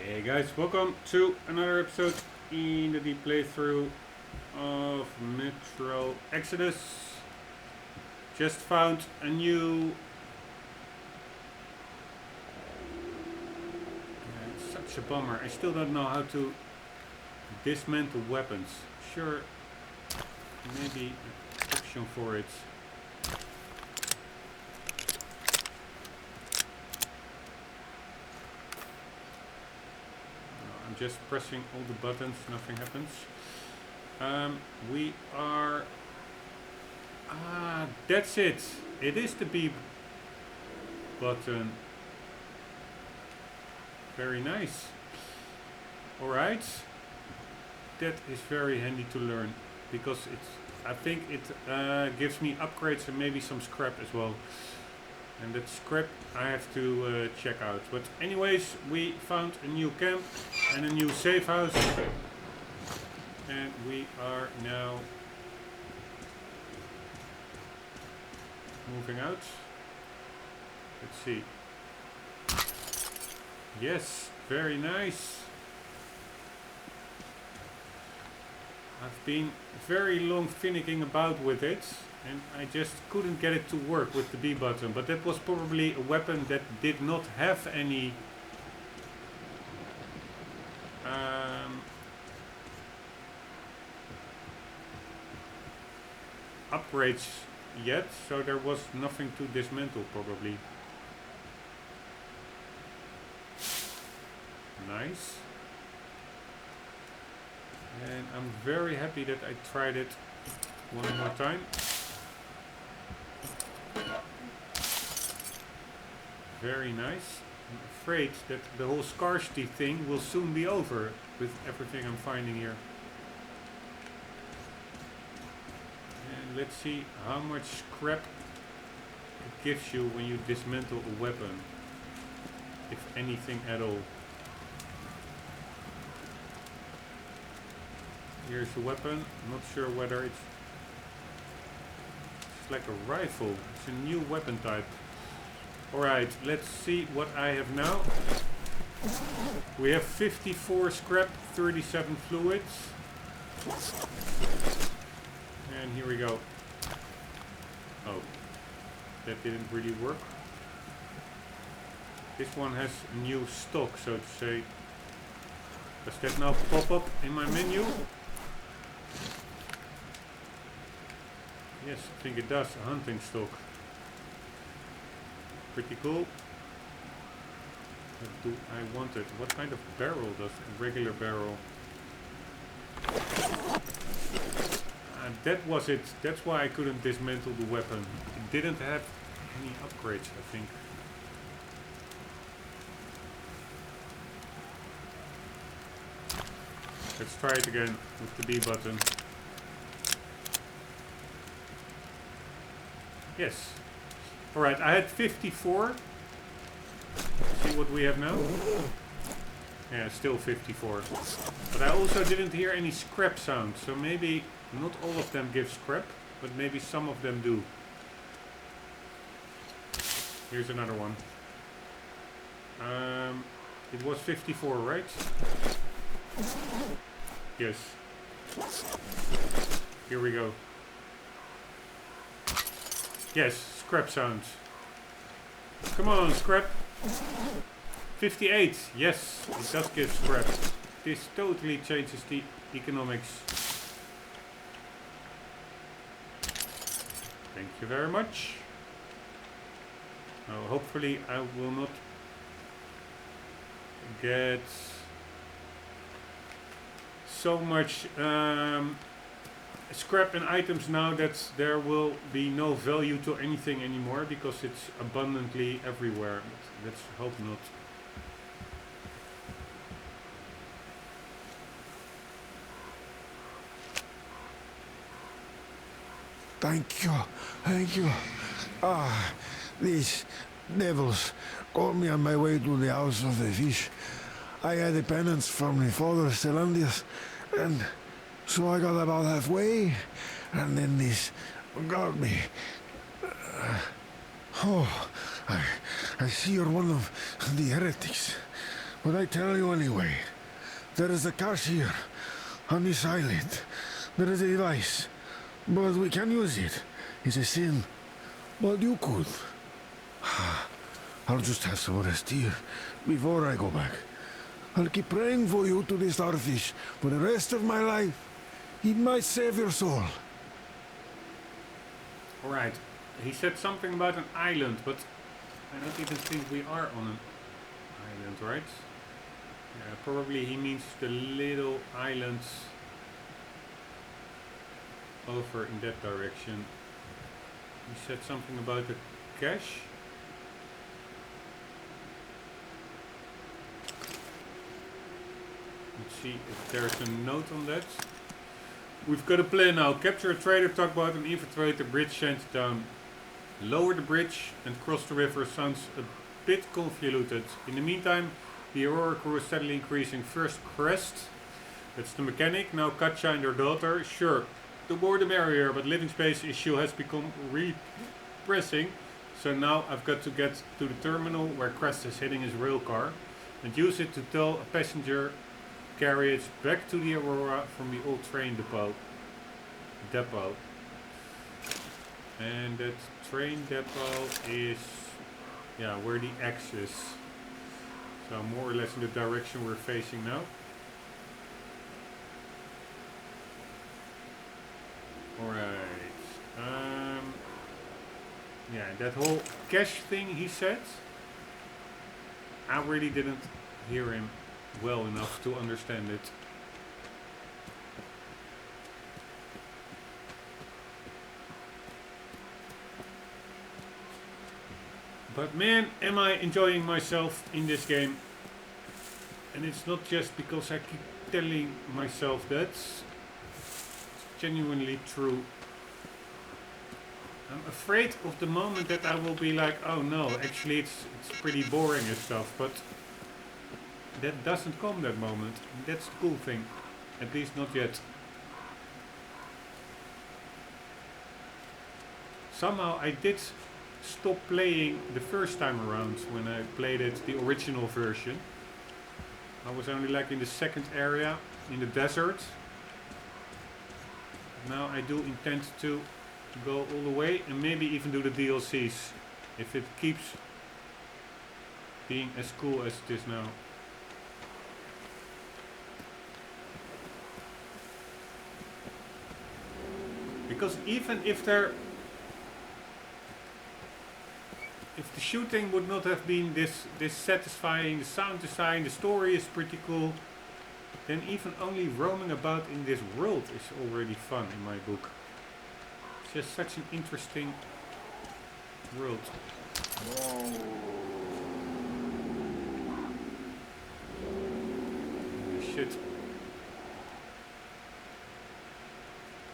Hey guys, welcome to another episode in the deep playthrough of Metro Exodus. Just found a new... it's such a bummer. I still don't know how to dismantle weapons. Sure, maybe an option for it. Just pressing all the buttons, nothing happens. We are... that's it. It is the B button. Very nice. Alright. That is very handy to learn. Because I think it gives me upgrades and maybe some scrap as well. And that scrap I have to check out. But anyways, we found a new camp and a new safe house. And we are now moving out. Let's see. Yes, very nice. I've been very long finicking about with it. And I just couldn't get it to work with the B button, but that was probably a weapon that did not have any upgrades yet, so there was nothing to dismantle probably. Nice. And I'm very happy that I tried it one more time. Very nice. I'm afraid that the whole scarcity thing will soon be over with everything I'm finding here. And let's see how much scrap it gives you when you dismantle a weapon. If anything at all. Here's a weapon. I'm not sure whether it's like a rifle. It's a new weapon type. Alright, let's see what I have now. We have 54 scrap, 37 fluids. And here we go. Oh, that didn't really work. This one has a new stock, so to say. Does that now pop up in my menu? Yes, I think it does. A hunting stock. Pretty cool. What do I want it? What kind of barrel does a regular barrel? That was it. That's why I couldn't dismantle the weapon. It didn't have any upgrades, I think. Let's try it again with the B button. Yes. Alright, I had 54. See what we have now? Yeah, still 54. But I also didn't hear any scrap sound, so maybe not all of them give scrap, but maybe some of them do. Here's another one. It was 54, right? Yes. Here we go. Yes, scrap sounds. Come on, scrap. 58. Yes, it does give scrap. This totally changes the economics. Thank you very much. Now, hopefully I will not get so much scrap and items now that there will be no value to anything anymore because it's abundantly everywhere. But let's hope not. Thank you, thank you. These devils caught me on my way to the house of the fish. I had a penance from my father, Stellandius, and so I got about halfway, and then this got me. I see you're one of the heretics. but I tell you anyway. There is a cache here, on this island. There is a device, but we can use it. It's a sin, but you could. I'll just have some rest here before I go back. I'll keep praying for you to the starfish for the rest of my life. It might save your soul. Alright, he said something about an island, but I don't even think we are on an island, right? Yeah, probably he means the little islands over in that direction. He said something about the cache. Let's see if there's a note on that. We've got a plan now. Capture a trader tugboat and infiltrate the bridge sent down. Lower the bridge and cross the river. Sounds a bit convoluted. In the meantime, the Aurora crew is steadily increasing. First Crest, that's the mechanic. Now Katja and her daughter. Sure, the more the merrier, but living space issue has become pressing. So now I've got to get to the terminal where Crest is hitting his rail car and use it to tow a passenger carriage back to the Aurora from the old train depot. And that train depot is, yeah, where the X is. So more or less in the direction we're facing now. Alright. Yeah, that whole cache thing he said, I really didn't hear him well enough to understand it. But man, am I enjoying myself in this game. And it's not just because I keep telling myself that. It's genuinely true. I'm afraid of the moment that I will be like, oh no, actually it's pretty boring and stuff, but that doesn't come, that moment. That's the cool thing. At least not yet. Somehow I did stop playing the first time around when I played it, the original version. I was only like in the second area, in the desert. Now I do intend to go all the way and maybe even do the DLCs if it keeps being as cool as it is now. Because even if the shooting would not have been this satisfying, the sound design, the story is pretty cool, then even only roaming about in this world is already fun in my book. It's just such an interesting world. Holy shit.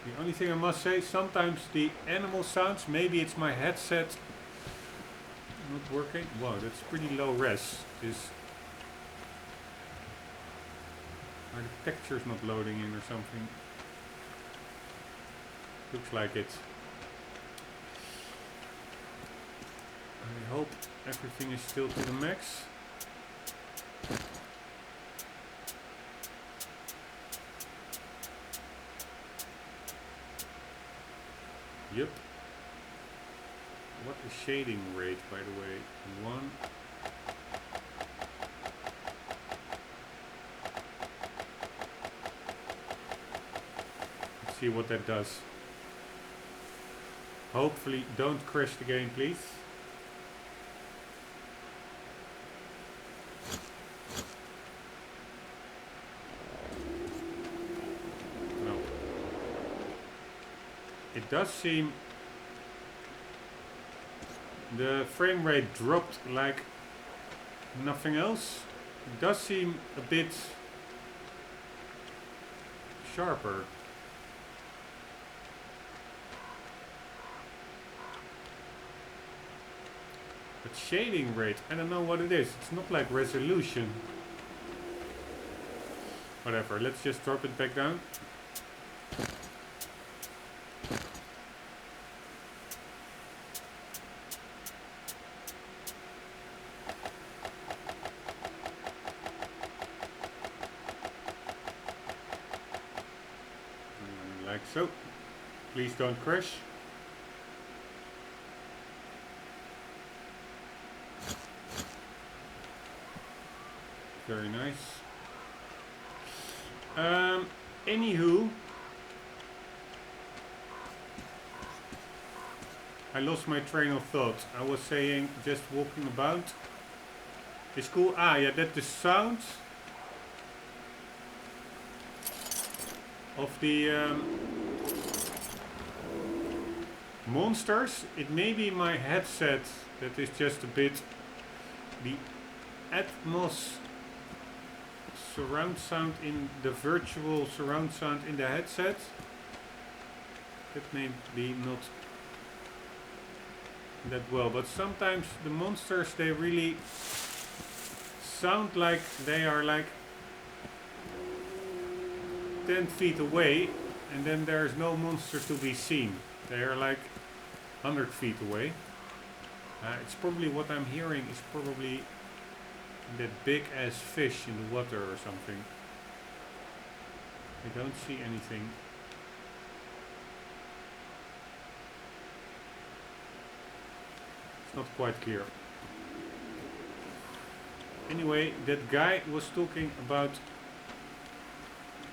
The only thing I must say, sometimes the animal sounds, maybe it's my headset not working. Wow, that's pretty low res. Are the textures not loading in or something? Looks like it. I hope everything is still to the max. Yep. What is shading rate, by the way? 1. Let's see what that does. Hopefully don't crash the game, please. No. It does seem the frame rate dropped like nothing else. It does seem a bit sharper. But shading rate, I don't know what it is. It's not like resolution. Whatever, let's just drop it back down. Like so. Please don't crash. Very nice. Anywho, I lost my train of thought. I was saying, just walking about. It's cool. Ah, yeah, that the sound of the monsters. It may be my headset that is just a bit the Atmos surround sound in the virtual surround sound in the headset. That may be not that well, but sometimes the monsters, they really sound like they are like 10 feet away, and then there's no monster to be seen. They are like 100 feet away. It's probably what I'm hearing is probably that big ass fish in the water or something. I don't see anything. It's not quite clear. Anyway, that guy was talking about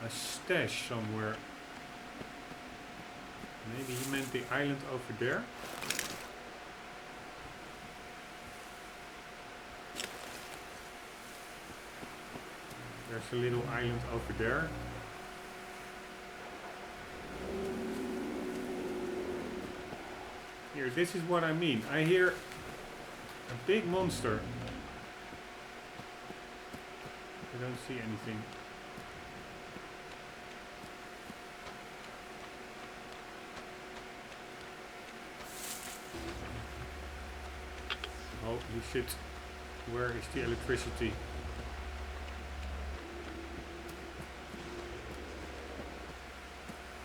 a stash somewhere. Maybe he meant the island over there. There's a little island over there. Here, this is what I mean. I hear a big monster. I don't see anything. Holy shit. Where is the electricity?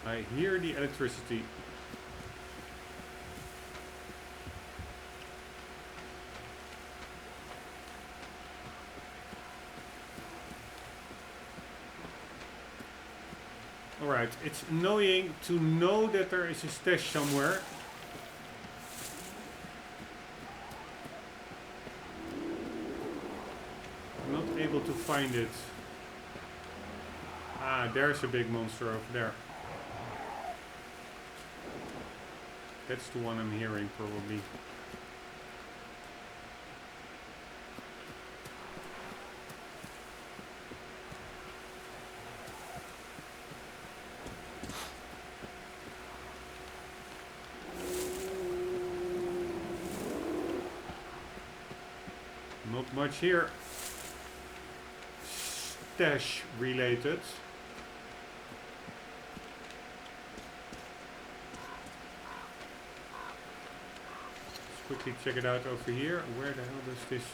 I hear the electricity. Alright, it's annoying to know that there is a stash somewhere. I'm not able to find it. Ah, there's a big monster over there. That's the one I'm hearing, probably. Not much here. Stash related. Quickly check it out over here. Where the hell does this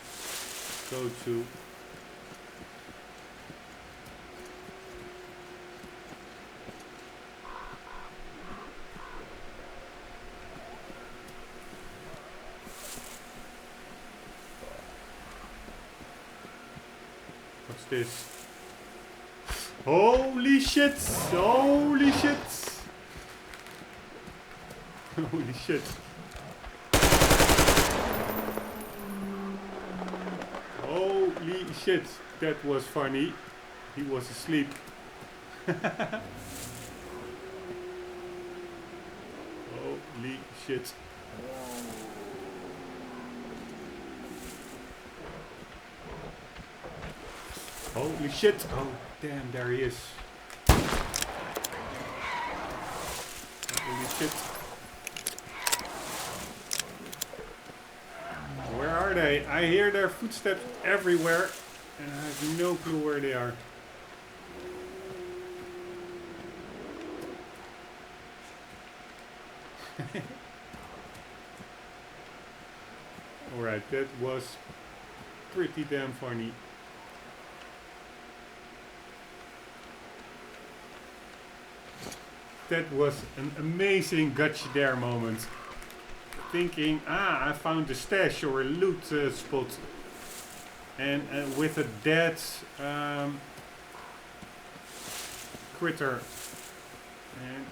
go to? What's this? Holy shit! Holy shit! Holy shit! Holy shit, that was funny. He was asleep. Holy shit. Holy shit. Oh, damn, there he is. Holy shit. Where are they? I hear their footsteps everywhere, and I have no clue where they are. Alright, that was pretty damn funny. That was an amazing gotcha there moment. Thinking, I found a stash or a loot spot. And with a dead critter And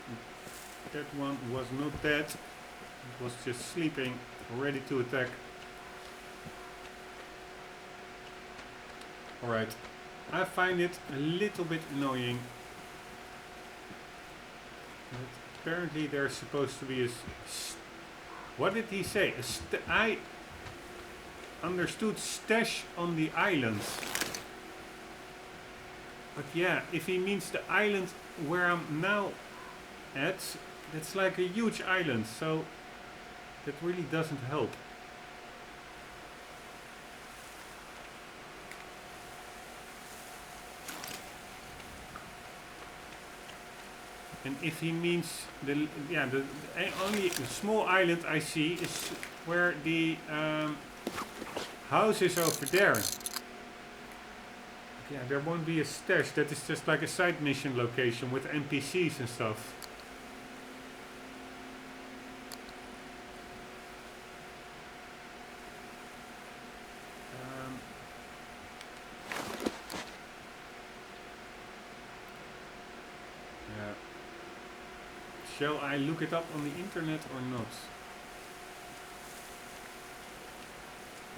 that one was not dead. It was just sleeping, ready to attack. Alright. I find it a little bit annoying. But apparently there's supposed to be a... What did he say? I understood stash on the island. But yeah, if he means the island where I'm now at, that's like a huge island, so that really doesn't help. And if he means the only small island I see is where the house is over there. Yeah, there won't be a stash. That is just like a side mission location with NPCs and stuff. Yeah. Shall I look it up on the internet or not?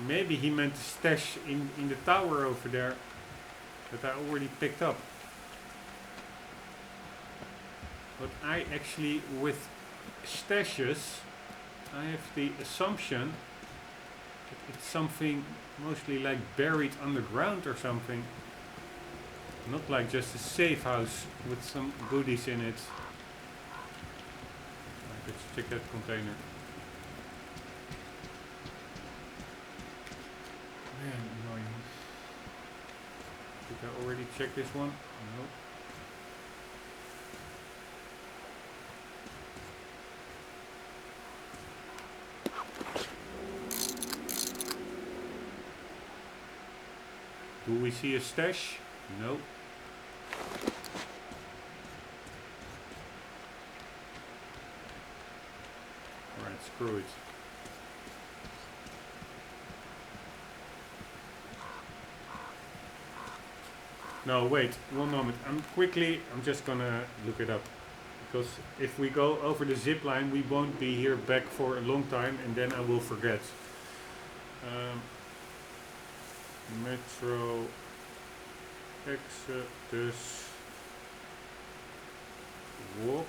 Maybe he meant the stash in the tower over there that I already picked up. But I actually, with stashes, I have the assumption that it's something mostly like buried underground or something. Not like just a safe house with some goodies in it. Right, let's check that container. Man, annoying. Did I already check this one? No. Do we see a stash? No. Alright, screw it. No, wait, one moment. I'm just gonna look it up. Because if we go over the zip line, we won't be here back for a long time and then I will forget. Metro Exodus walk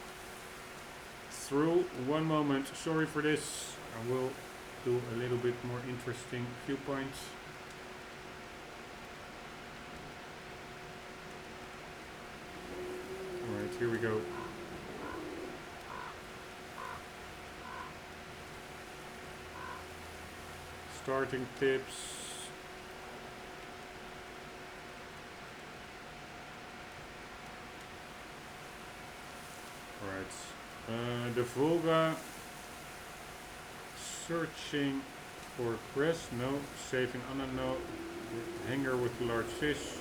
through. One moment, sorry for this. I will do a little bit more interesting viewpoints. Alright, here we go. Starting tips. Alright. The Volga. Searching for crest. No. Saving Anna. No. Hanger with large fish.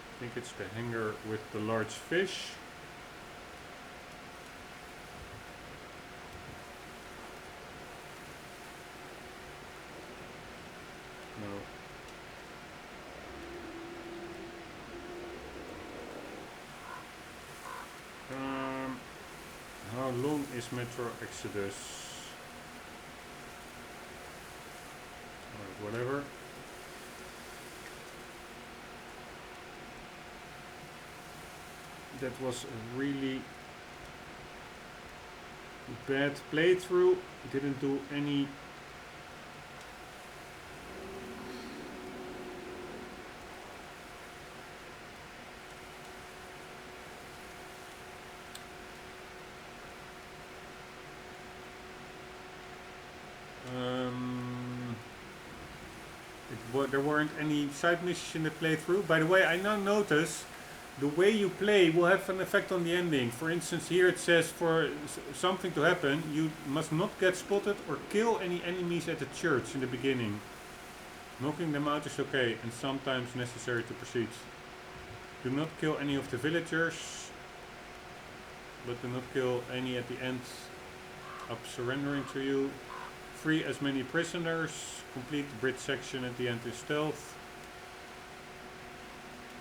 I think it's the hanger with the large fish. No. How long is Metro Exodus? Alright, whatever. That was a really bad playthrough. Didn't do any there weren't any side missions in the playthrough. By the way, I now notice the way you play will have an effect on the ending. For instance, here it says for something to happen, you must not get spotted or kill any enemies at the church in the beginning. Knocking them out is okay and sometimes necessary to proceed. Do not kill any of the villagers, but do not kill any at the end up surrendering to you. Free as many prisoners. Complete the bridge section at the end in stealth.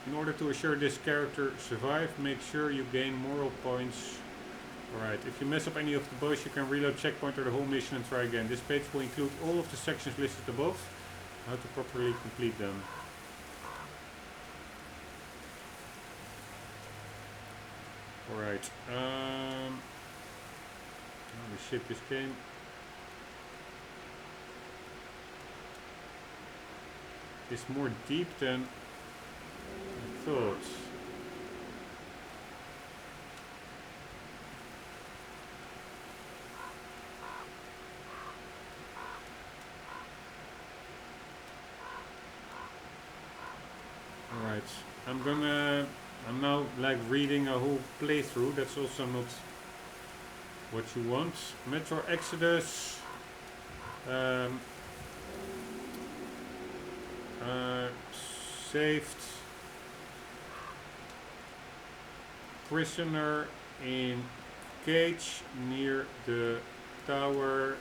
In order to assure this character survive, make sure you gain moral points. Alright, if you mess up any of the boss, you can reload checkpoint or the whole mission and try again. This page will include all of the sections listed above, how to properly complete them. Alright, holy shit, this game. Is more deep than I thought. Alright, I'm now like reading a whole playthrough. That's also not what you want. Metro Exodus. Saved prisoner in cage near the tower,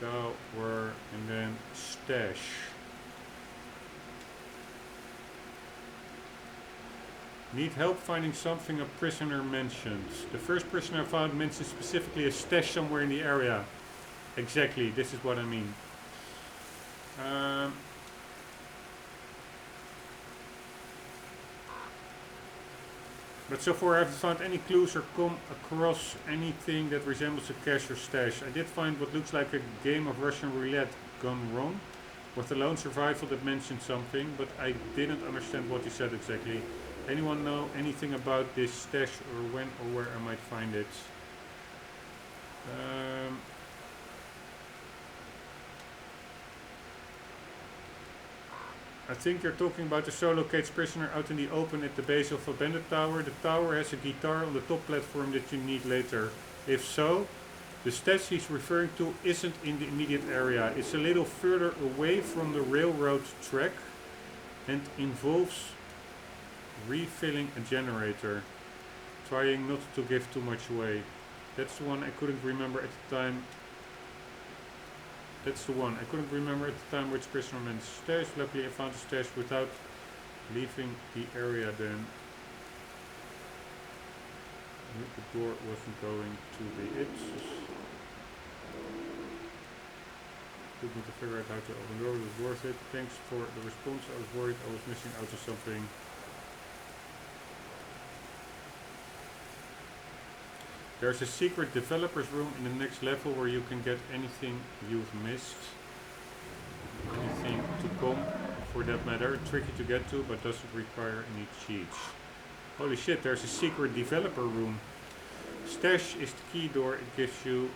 and then stash. Need help finding something a prisoner mentioned. The first prisoner I found mentioned specifically a stash somewhere in the area. Exactly, this is what I mean. But so far I haven't found any clues or come across anything that resembles a cache or stash. I did find what looks like a game of Russian roulette gone wrong, with a lone survival that mentioned something, but I didn't understand what he said exactly. Anyone know anything about this stash or when or where I might find it? I think you're talking about the solo cage prisoner out in the open at the base of a bandit tower. The tower has a guitar on the top platform that you need later. If so, the stash he's referring to isn't in the immediate area. It's a little further away from the railroad track and involves refilling a generator. Trying not to give too much away. That's the one I couldn't remember at the time. That's the one. I couldn't remember at the time which prisoner meant stash. Luckily I found the stash without leaving the area then. The door wasn't going to be it. Took me to figure out how to open the door. It was worth it. Thanks for the response. I was worried I was missing out on something. There's a secret developer's room in the next level where you can get anything you've missed. Anything to come, for that matter. Tricky to get to, but doesn't require any cheats. Holy shit, there's a secret developer room. Stash is the key door. It gives you...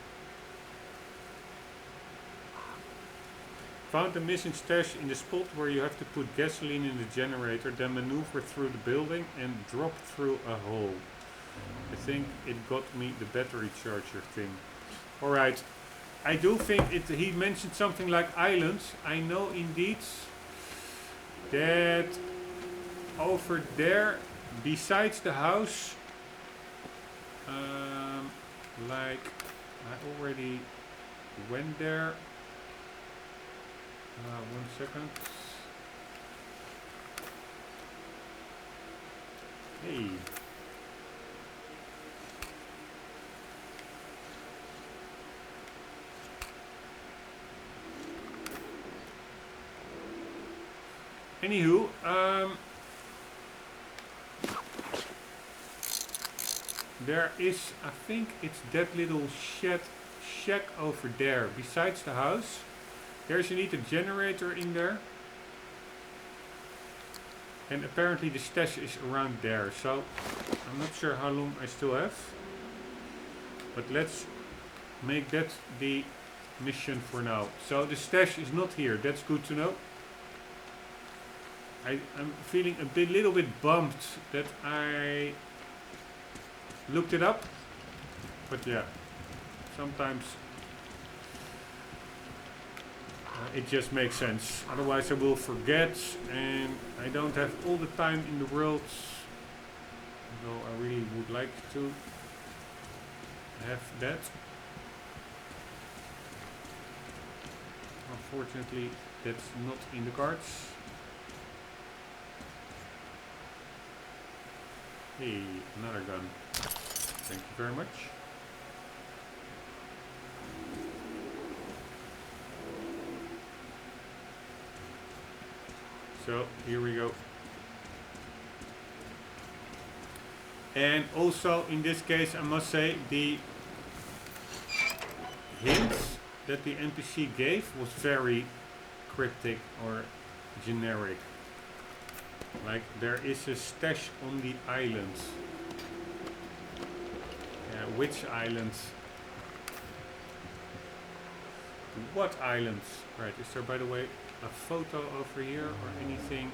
Found the missing stash in the spot where you have to put gasoline in the generator, then maneuver through the building and drop through a hole. I think it got me the battery charger thing. Alright, I do think he mentioned something like islands. I know indeed that over there, besides the house, like I already went there. 1 second. Hey. Anywho, there is, I think it's that little shack over there, besides the house. There's indeed a generator in there. And apparently the stash is around there, so I'm not sure how long I still have. But let's make that the mission for now. So the stash is not here, that's good to know. I'm feeling a little bit bummed that I looked it up, but yeah, sometimes it just makes sense. Otherwise I will forget, and I don't have all the time in the world, although I really would like to have that. unfortunately that's not in the cards. Hey, another gun. Thank you very much. So here we go. And also in this case I must say the hints that the NPC gave was very cryptic or generic. Like there is a stash on the islands. Which islands? What islands? Right, is there by the way a photo over here or anything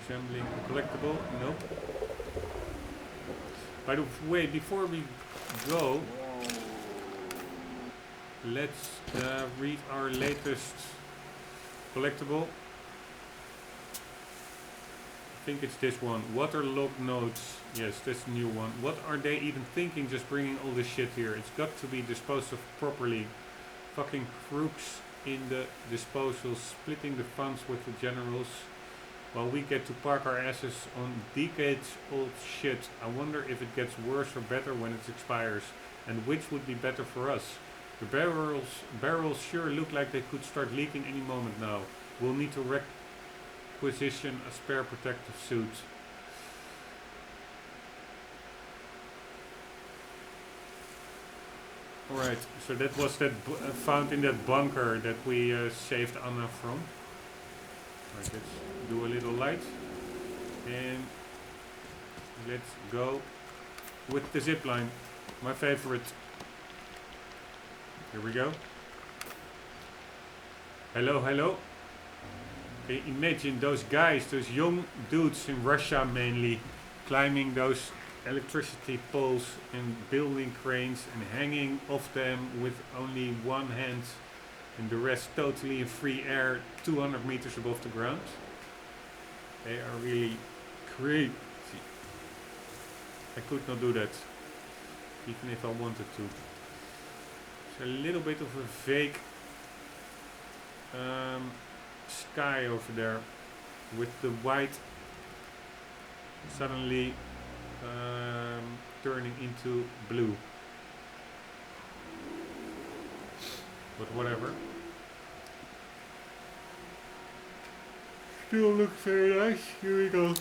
resembling a collectible? Nope. By the way, before we go, let's read our latest collectible. I think it's this one. Waterlogged notes. Yes, that's the new one. What are they even thinking just bringing all this shit here? It's got to be disposed of properly. Fucking crooks in the disposals, splitting the funds with the generals, while we get to park our asses on decades old shit. I wonder if it gets worse or better when it expires, and which would be better for us. The barrels sure look like they could start leaking any moment now. We'll need to requisition a spare protective suit. Alright, so that was that found in that bunker that we saved Anna from. Alright, let's do a little light. And let's go with the zip line. My favorite. Here we go. Hello, hello. Okay, imagine those guys, those young dudes in Russia mainly, climbing those electricity poles and building cranes and hanging off them with only one hand and the rest totally in free air 200 meters above the ground. They are really crazy. I could not do that, even if I wanted to. It's a little bit of a vague sky over there with the white suddenly turning into blue. But whatever. Still looks very nice. Here we go.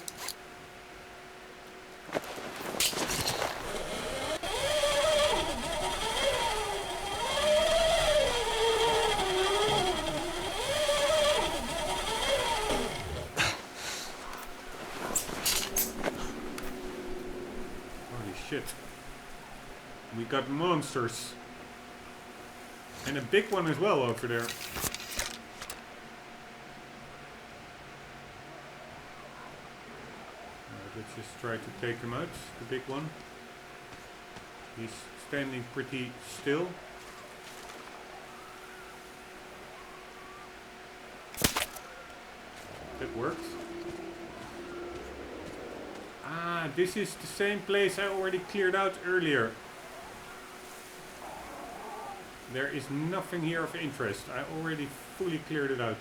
We got monsters. And a big one as well over there. Let's just try to take him out, the big one. He's standing pretty still. That worked. Ah, this is the same place I already cleared out earlier. There is nothing here of interest. I already fully cleared it out.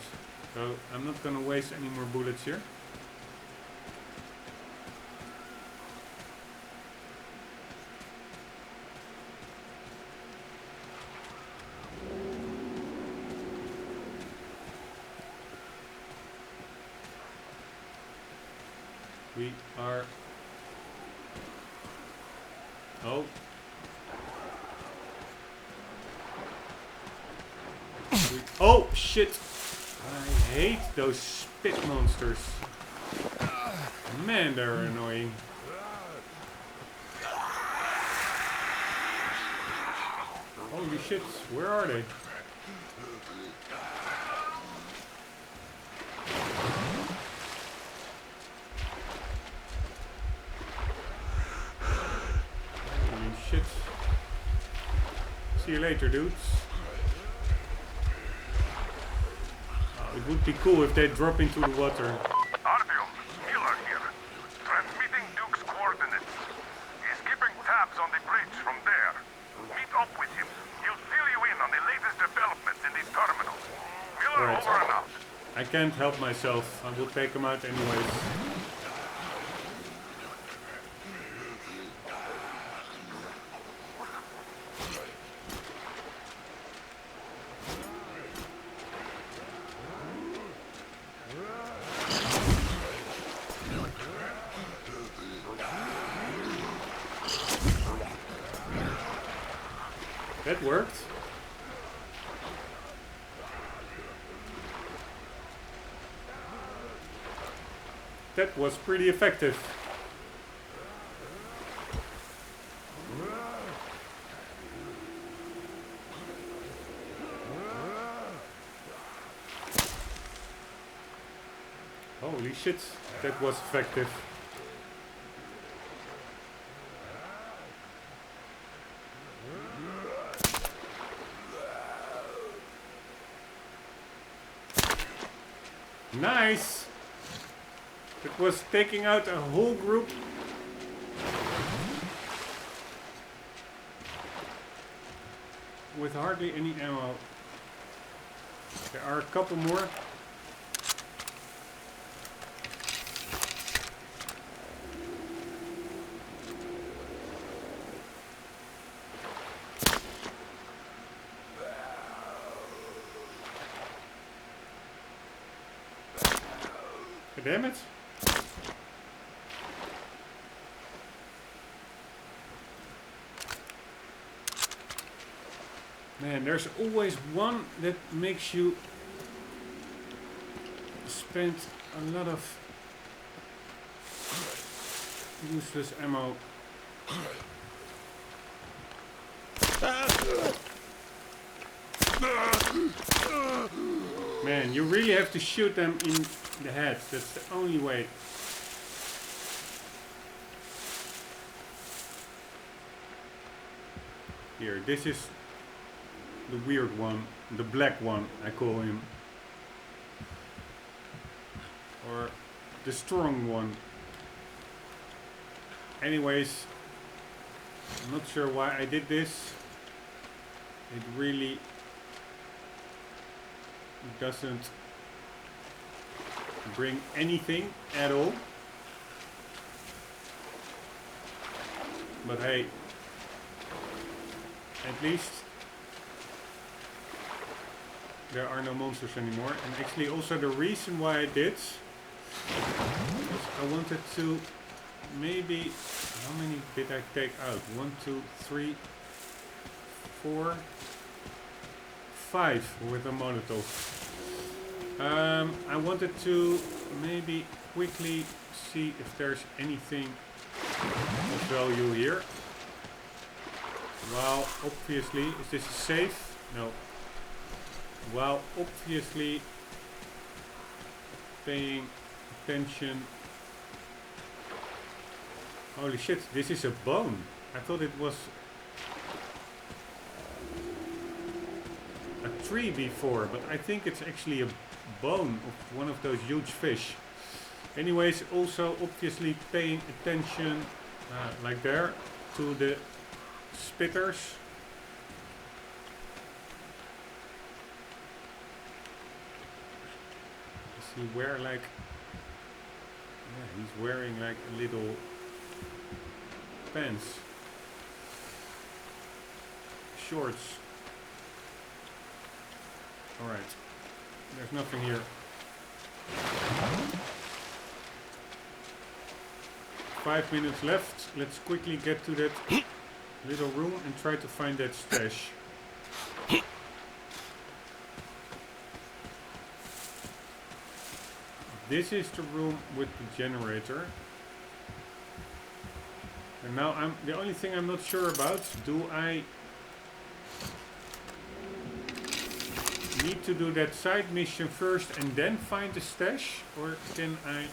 So I'm not going to waste any more bullets here. We are... Oh. Oh shit! I hate those spit monsters. Man, they're annoying. Holy shit, where are they? Holy shit. See you later, dudes. It would be cool if they drop into the water. Artyom, Miller here. Transmitting Duke's coordinates. He's keeping tabs on the bridge from there. Meet up with him. He'll fill you in on the latest developments in I can't help myself. I will take them out anyways. That worked. That was pretty effective. Holy shit, that was effective. Nice! It was taking out a whole group. With hardly any ammo. There are a couple more. Damn it. Man, there's always one that makes you spend a lot of useless ammo. Man, you really have to shoot them in the head. That's the only way. Here, this is the weird one, the black one, I call him. Or the strong one. Anyways, I'm not sure why I did this. It really doesn't bring anything at all. But hey, at least there are no monsters anymore. And actually also the reason why I did is I wanted to maybe, how many did I take out? 1, 2, 3, 4, 5 with a Molotov. I wanted to maybe quickly see if there's anything of value here. Well, obviously, is this safe? No. Well, obviously, paying attention. Holy shit, this is a bone. I thought it was a tree before, but I think it's actually a bone of one of those huge fish. Anyways, also obviously paying attention, like there, to the spitters. Does he wear like... Yeah, he's wearing like a little pants. Shorts. Alright. There's nothing here. Five minutes left. Let's quickly get to that little room and try to find that stash. This is the room with the generator. And now the only thing I'm not sure about, do I need to do that side mission first and then find the stash, or can I,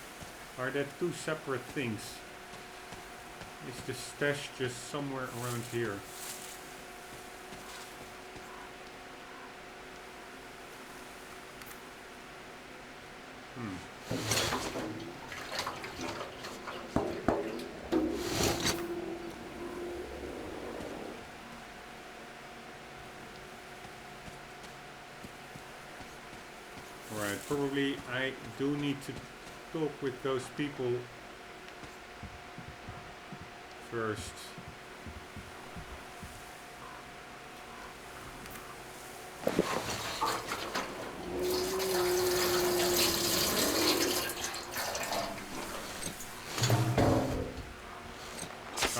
are that two separate things? Is the stash just somewhere around here? Right. probably I do need to talk with those people first.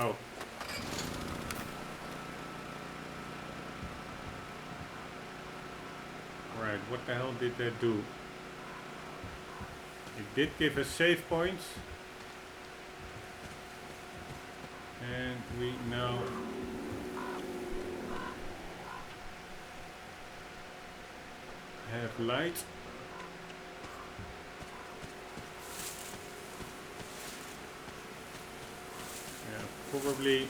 Oh. Right, what the hell did that do? It did give us save points. And we now have light. Yeah, probably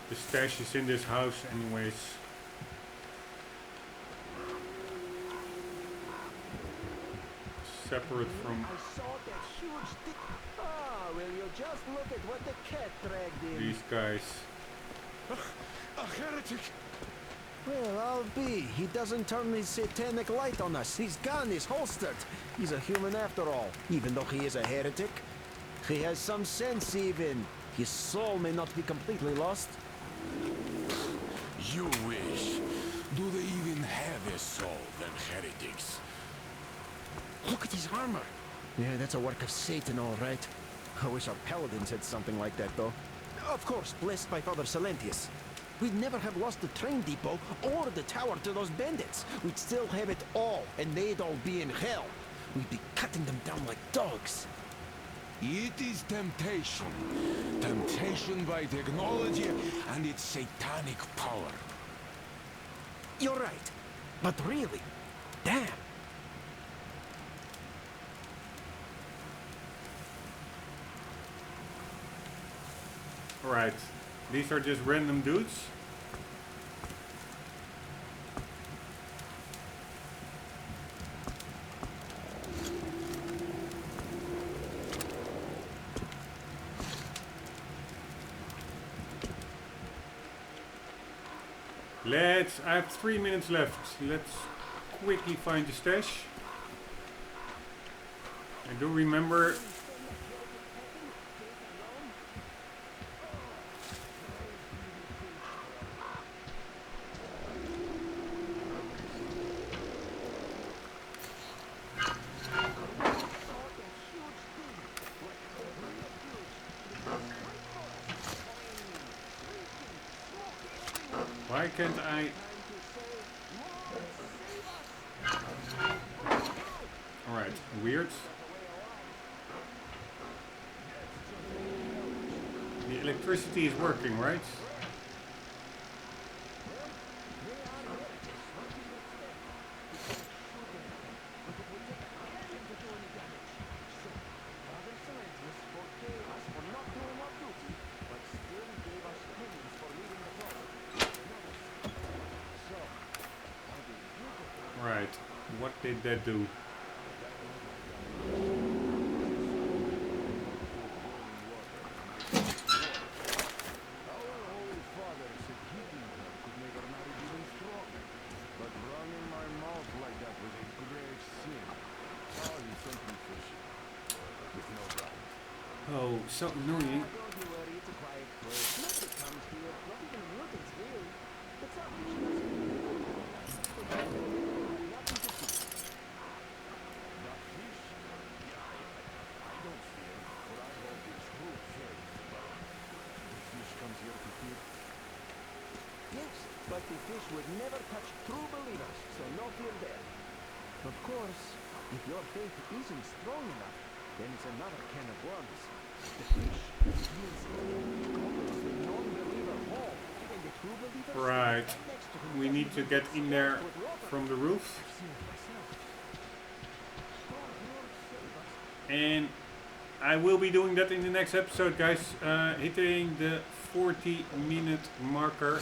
the stash is in this house anyways. Separate from I saw that huge stick. Ah, will you just look at what the cat dragged in? these guys. A heretic! Well, I'll be. He doesn't turn his satanic light on us. His gun is holstered. He's a human after all, even though he is a heretic. He has some sense even. His soul may not be completely lost. You wish. Do they even have a soul, them heretics? Look at his armor. Yeah, that's a work of Satan, all right. I wish our paladins had something like that, though. Of course, blessed by Father Silentius. We'd never have lost the train depot or the tower to those bandits. We'd still have it all, and they'd all be in hell. We'd be cutting them down like dogs. It is temptation. Temptation by technology and its satanic power. You're right. But really, damn. Alright, these are just random dudes. I have 3 minutes left. Let's quickly find the stash. I do remember why can't I? Alright, weird. The electricity is working, right? Right, what did that do? Oh, so annoying. But the fish would never touch true believers, so no fear there. Of course, if your faith isn't strong enough, then it's another can of worms. The fish feels the non-believer whole, and the true believers Right, we need to get in there from the roof. And I will be doing that in the next episode, guys. Hitting the 40-minute marker.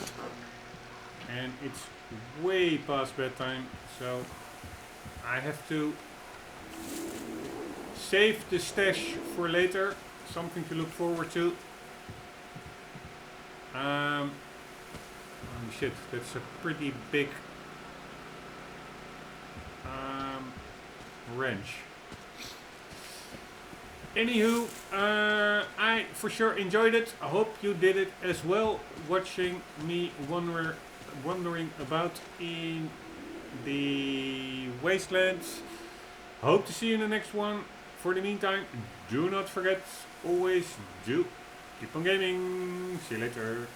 And it's way past bedtime, so I have to save the stash for later. Something to look forward to. Oh shit, that's a pretty big wrench. Anywho, I for sure enjoyed it. I hope you did it as well, watching me wandering about in the wastelands. Hope to see you in the next one. For the meantime, do not forget, always do keep on gaming. See you later.